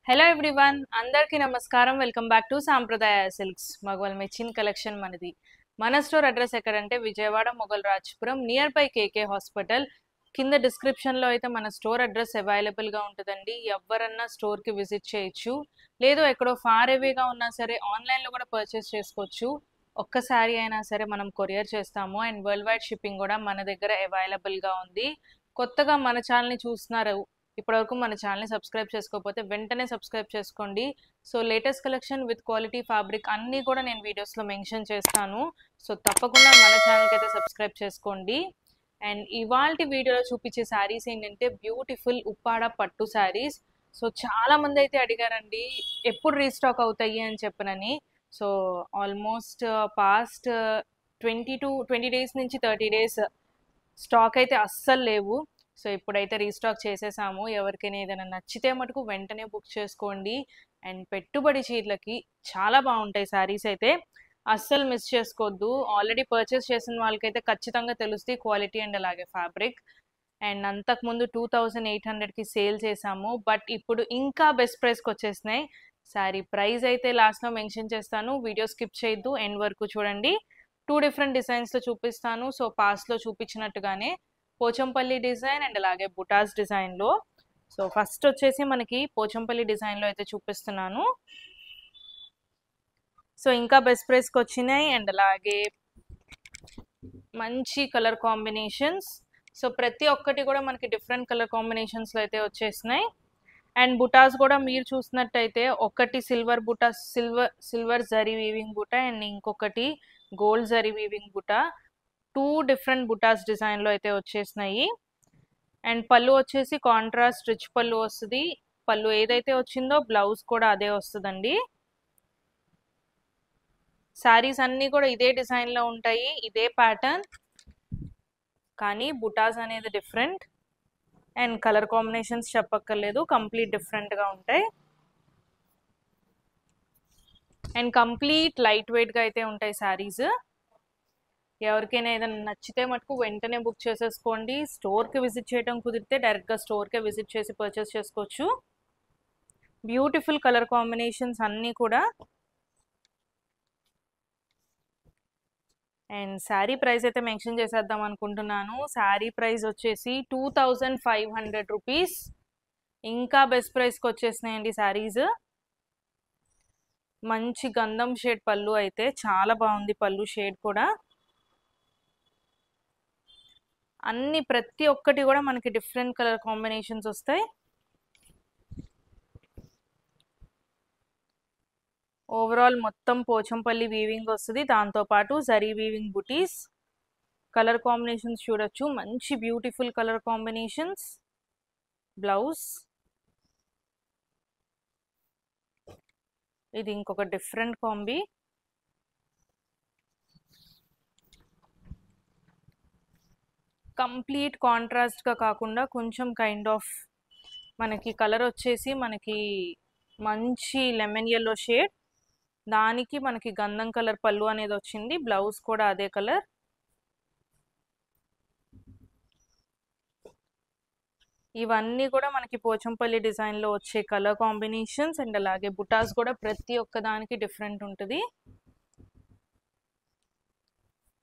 Hello everyone, అందరికీ నమస్కారం. Welcome back to Sampradaya silks. మగవాళ్ళ మెచ్చిన్ కలెక్షన్ మనది. మన స్టోర్ అడ్రస్ ఎక్కడంటే Vijayawada Mogal Rajpuram near by KK hospital. కింద డిస్క్రిప్షన్లో అయితే మన స్టోర్ అడ్రస్ అవైలబుల్గా ఉంటుందండి. ఎవరన్నా స్టోర్కి విజిట్ చేయొచ్చు, లేదు ఎక్కడో ఫార్ అవేగా ఉన్నా సరే ఆన్లైన్లో కూడా పర్చేస్ చేసుకోవచ్చు. ఒక్కసారి అయినా సరే మనం కొరియర్ చేస్తాము అండ్ వరల్డ్ వైడ్ షిప్పింగ్ కూడా మన దగ్గర అవైలబుల్గా ఉంది. కొత్తగా మన ఛానల్ని చూస్తున్నారు, ఇప్పటివరకు మన ఛానల్ని సబ్స్క్రైబ్ చేసుకోకపోతే వెంటనే సబ్స్క్రైబ్ చేసుకోండి. So latest collection with quality fabric అన్నీ కూడా నేను వీడియోస్లో మెన్షన్ చేస్తాను. సో తప్పకుండా మన ఛానల్కి అయితే సబ్స్క్రైబ్ చేసుకోండి. అండ్ ఇవాల్టి వీడియోలో చూపించే శారీస్ ఏంటంటే బ్యూటిఫుల్ ఉప్పాడ పట్టు శారీస్. సో చాలా మంది అయితే అడిగారండి ఎప్పుడు రీస్టాక్ అవుతాయి అని చెప్పనని. సో ఆల్మోస్ట్ పాస్ట్ 20 డేస్ నుంచి 30 డేస్ స్టాక్ అయితే అస్సలు లేవు. సో ఇప్పుడైతే రీస్టాక్ చేసేసాము. ఎవరికైనా ఏదైనా నచ్చితే మటుకు వెంటనే బుక్ చేసుకోండి. అండ్ పెట్టుబడి చీరలకి చాలా బాగుంటాయి శారీస్ అయితే, అస్సలు మిస్ చేసుకోవద్దు. ఆల్రెడీ పర్చేస్ చేసిన వాళ్ళకైతే ఖచ్చితంగా తెలుస్తుంది క్వాలిటీ అండ్ అలాగే ఫ్యాబ్రిక్. అండ్ అంతకుముందు 2800కి సేల్ చేసాము, బట్ ఇప్పుడు ఇంకా బెస్ట్ ప్రైస్కి వచ్చేసినాయి. శారీ ప్రైస్ అయితే లాస్ట్లో మెన్షన్ చేస్తాను, వీడియో స్కిప్ చేయొద్దు, ఎండ్ వరకు చూడండి. 2 డిఫరెంట్ డిజైన్స్లో చూపిస్తాను. సో పాస్ట్లో చూపించినట్టుగానే పోచంపల్లి డిజైన్ అండ్ అలాగే బుటాస్ డిజైన్లో. సో ఫస్ట్ వచ్చేసి మనకి పోచంపల్లి డిజైన్లో అయితే చూపిస్తున్నాను. సో ఇంకా బెస్ట్ ప్రైస్కి వచ్చినాయి అండ్ అలాగే మంచి కలర్ కాంబినేషన్స్. సో ప్రతి ఒక్కటి కూడా మనకి డిఫరెంట్ కలర్ కాంబినేషన్స్లో అయితే వచ్చేసినాయి. అండ్ బుటాస్ కూడా మీరు చూసినట్టయితే ఒకటి సిల్వర్ బుటా, సిల్వర్ జరీ వీవింగ్ బుటా అండ్ ఇంకొకటి గోల్డ్ జరీ వీవింగ్ బుటా. 2 డిఫరెంట్ బుటాస్ డిజైన్లో అయితే వచ్చేసినాయి. అండ్ పళ్ళు వచ్చేసి కాంట్రాస్ట్ రిచ్ పళ్ళు వస్తుంది. పళ్ళు ఏదైతే వచ్చిందో బ్లౌజ్ కూడా అదే వస్తుందండి. శారీస్ అన్నీ కూడా ఇదే డిజైన్లో ఉంటాయి, ఇదే ప్యాటర్న్, కానీ బుటాస్ అనేది డిఫరెంట్. అండ్ కలర్ కాంబినేషన్స్ చెప్పక్కర్లేదు, కంప్లీట్ డిఫరెంట్గా ఉంటాయి. అండ్ కంప్లీట్ లైట్ వెయిట్గా అయితే ఉంటాయి శారీస్. ఎవరికైనా ఏదైనా నచ్చితే మటుకు వెంటనే బుక్ చేసేసుకోండి. స్టోర్కి విజిట్ చేయడం కుదిరితే డైరెక్ట్గా స్టోర్కే విజిట్ చేసి పర్చేస్ చేసుకోవచ్చు. బ్యూటిఫుల్ కలర్ కాంబినేషన్స్ అన్నీ కూడా. అండ్ శారీ ప్రైస్ అయితే మెన్షన్ చేసేద్దాం అనుకుంటున్నాను. శారీ ప్రైస్ వచ్చేసి 2500 రూపీస్. ఇంకా బెస్ట్ ప్రైస్కి వచ్చేసినాయండి శారీస్. మంచి గంధం షేడ్ పళ్ళు అయితే చాలా బాగుంది, పళ్ళు షేడ్ కూడా. అన్ని ప్రతి ఒక్కటి కూడా మనకి డిఫరెంట్ కలర్ కాంబినేషన్స్ వస్తాయి. ఓవరాల్ మొత్తం పోచంపల్లి వీవింగ్ వస్తుంది, దాంతోపాటు జరీ వీవింగ్ బుటీస్. కలర్ కాంబినేషన్స్ చూడొచ్చు, మంచి బ్యూటిఫుల్ కలర్ కాంబినేషన్స్. బ్లౌజ్ ఇది ఇంకొక డిఫరెంట్ కాంబీ. కంప్లీట్ కాంట్రాస్ట్గా కాకుండా కొంచెం కైండ్ ఆఫ్ మనకి కలర్ వచ్చేసి మనకి మంచి లెమన్ ఎల్లో షేడ్, దానికి మనకి గంధం కలర్ పళ్ళు అనేది వచ్చింది. బ్లౌజ్ కూడా అదే కలర్. ఇవన్నీ కూడా మనకి పోచంపల్లి డిజైన్లో వచ్చే కలర్ కాంబినేషన్స్. అండ్ అలాగే బుటాస్ కూడా ప్రతి ఒక్కదానికి డిఫరెంట్ ఉంటుంది.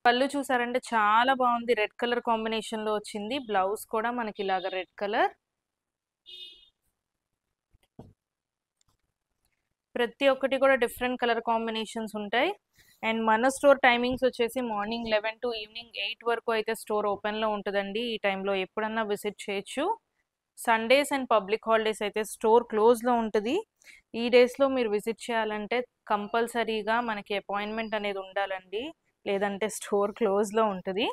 పళ్ళు చూసారంటే చాలా బాగుంది, రెడ్ కలర్ కాంబినేషన్లో వచ్చింది. బ్లౌజ్ కూడా మనకి ఇలాగ రెడ్ కలర్. ప్రతి ఒక్కటి కూడా డిఫరెంట్ కలర్ కాంబినేషన్స్ ఉంటాయి. అండ్ మన స్టోర్ టైమింగ్స్ వచ్చేసి మార్నింగ్ 11 to ఈవినింగ్ 8 వరకు అయితే స్టోర్ ఓపెన్లో ఉంటుందండి. ఈ టైంలో ఎప్పుడన్నా విజిట్ చేయొచ్చు. సండేస్ అండ్ పబ్లిక్ హాలిడేస్ అయితే స్టోర్ క్లోజ్లో ఉంటుంది. ఈ డేస్లో మీరు విజిట్ చేయాలంటే కంపల్సరీగా మనకి అపాయింట్మెంట్ అనేది ఉండాలండి, లేదంటే స్టోర్ క్లోజ్లో ఉంటుంది.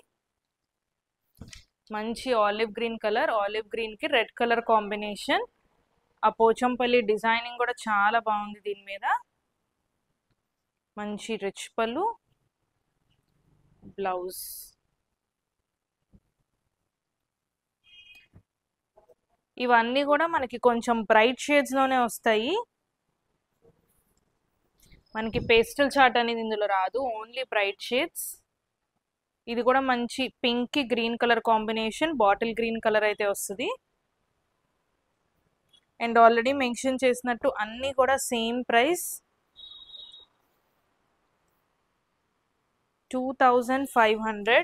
మంచి ఆలివ్ గ్రీన్ కలర్, ఆలివ్ గ్రీన్కి రెడ్ కలర్ కాంబినేషన్. ఆ పోచంపల్లి డిజైనింగ్ కూడా చాలా బాగుంది దీని మీద. మంచి రిచ్ పళ్ళు, బ్లౌజ్. ఇవన్నీ కూడా మనకి కొంచెం బ్రైట్ షేడ్స్లోనే వస్తాయి. మనకి పేస్టల్ చార్ట్ అనేది ఇందులో రాదు, ఓన్లీ బ్రైట్ షేడ్స్. ఇది కూడా మంచి పింక్ కి green colour combination, bottle green colour అయితే వస్తుంది. అండ్ ఆల్రెడీ మెన్షన్ చేసినట్టు అన్నీ కూడా సేమ్ ప్రైస్ 2500.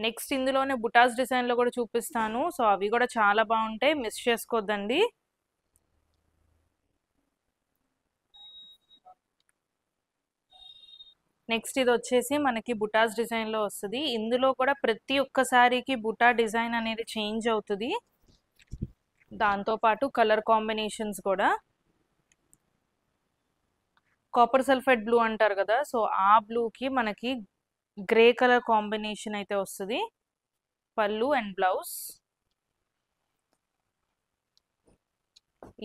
నెక్స్ట్ ఇందులోనే బుటాస్ డిజైన్లో కూడా చూపిస్తాను. సో అవి కూడా చాలా బాగుంటాయి, మిస్ చేసుకోవద్దండి. నెక్స్ట్ ఇది వచ్చేసి మనకి బుటాస్ డిజైన్లో వస్తుంది. ఇందులో కూడా ప్రతి ఒక్క సారీకి బుటా డిజైన్ అనేది చేంజ్ అవుతుంది. దాంతోపాటు కలర్ కాంబినేషన్స్ కూడా కాపర్ సల్ఫైడ్ బ్లూ అంటారు కదా, సో ఆ బ్లూకి మనకి గ్రే కలర్ కాంబినేషన్ అయితే వస్తుంది. పళ్ళు అండ్ బ్లౌజ్.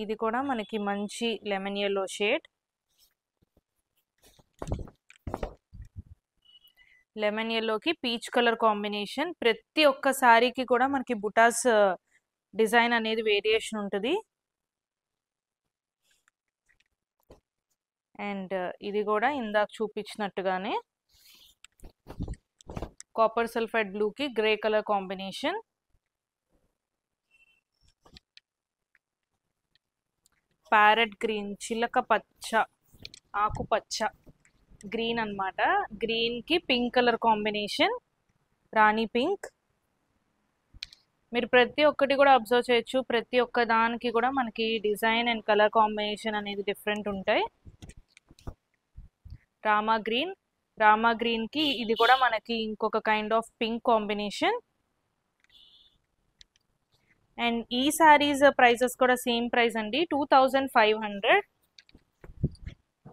ఇది కూడా మనకి మంచి లెమన్ yellow షేడ్. లెమన్ yellowకి పీచ్ కలర్ కాంబినేషన్. ప్రతి ఒక్క సారీకి కూడా మనకి బుటాస్ డిజైన్ అనేది వేరియేషన్ ఉంటుంది. అండ్ ఇది కూడా ఇందాక చూపించినట్టుగానే కాపర్ సల్ఫైడ్ బ్లూకి grey colour combination. Parrot green, చిలక పచ్చ, ఆకుపచ్చ గ్రీన్ అన్నమాట. గ్రీన్కి pink colour combination, rani pink. మీరు ప్రతి ఒక్కటి కూడా అబ్జర్వ్ చేయొచ్చు, ప్రతి ఒక్క దానికి కూడా మనకి డిజైన్ అండ్ కలర్ కాంబినేషన్ అనేది డిఫరెంట్ ఉంటాయి. రామా గ్రీన్, రామా గ్రీన్కి ఇది కూడా మనకి ఇంకొక kind of pink combination. And ఈ సారీస్ ప్రైసెస్ కూడా సేమ్ ప్రైస్ అండి, 2500.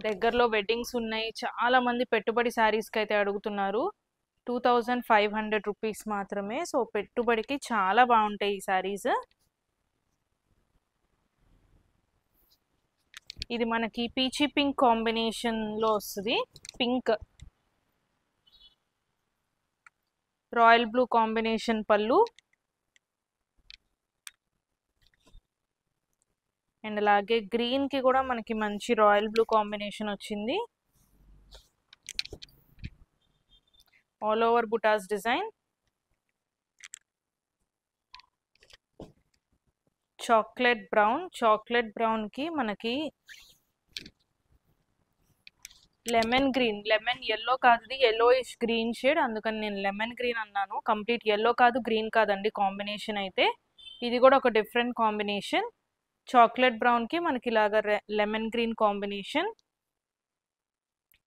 దగ్గరలో వెడ్డింగ్స్ ఉన్నాయి, చాలా మంది పెట్టుబడి శారీస్కి అయితే అడుగుతున్నారు. 2500 రూపీస్ మాత్రమే. సో పెట్టుబడికి చాలా బాగుంటాయి ఈ శారీస్. ఇది మనకి పీచీ పింక్ కాంబినేషన్లో వస్తుంది. పింక్, రాయల్ బ్లూ కాంబినేషన్ పళ్ళు. అండ్ అలాగే గ్రీన్కి కూడా మనకి మంచి రాయల్ బ్లూ కాంబినేషన్ వచ్చింది. ఆల్ ఓవర్ బుటాస్ డిజైన్. చాక్లెట్ బ్రౌన్, చాక్లెట్ బ్రౌన్కి మనకి లెమన్ గ్రీన్, లెమన్ yellow కాదు, ఇది yellowish గ్రీన్ షేడ్, అందుకని నేను లెమన్ గ్రీన్ అన్నాను. కంప్లీట్ yellow కాదు, గ్రీన్ కాదండి కాంబినేషన్ అయితే. ఇది కూడా ఒక డిఫరెంట్ కాంబినేషన్. చాక్లెట్ బ్రౌన్కి మనకి ఇలాగ లెమన్ గ్రీన్ కాంబినేషన్.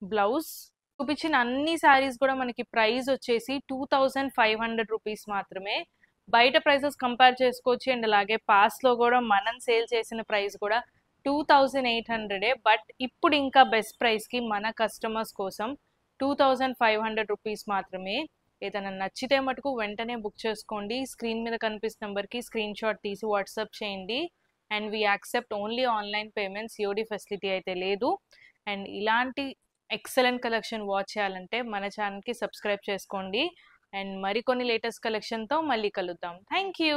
బ్లౌజ్. చూపించిన అన్ని శారీస్ కూడా మనకి ప్రైస్ వచ్చేసి 2500 రూపీస్ మాత్రమే. బయట ప్రైసెస్ కంపేర్ చేసుకోవచ్చు. అండ్ అలాగే పాస్లో కూడా మనం సేల్ చేసిన ప్రైస్ కూడా 2800. బట్ ఇప్పుడు ఇంకా బెస్ట్ ప్రైస్కి మన కస్టమర్స్ కోసం 2500 రూపీస్ మాత్రమే. ఏదైనా నచ్చితే మటుకు వెంటనే బుక్ చేసుకోండి. స్క్రీన్ మీద కనిపిస్తున్న నెంబర్కి స్క్రీన్ షాట్ తీసి వాట్సాప్ చేయండి. And we accept only online payments, UD facility అయితే లేదు. అండ్ ఇలాంటి ఎక్సలెంట్ కలెక్షన్ వాచ్ చేయాలంటే మన ఛానల్కి సబ్స్క్రైబ్ చేసుకోండి. అండ్ మరికొన్ని లేటెస్ట్ కలెక్షన్తో మళ్ళీ కలుద్దాం. Thank you.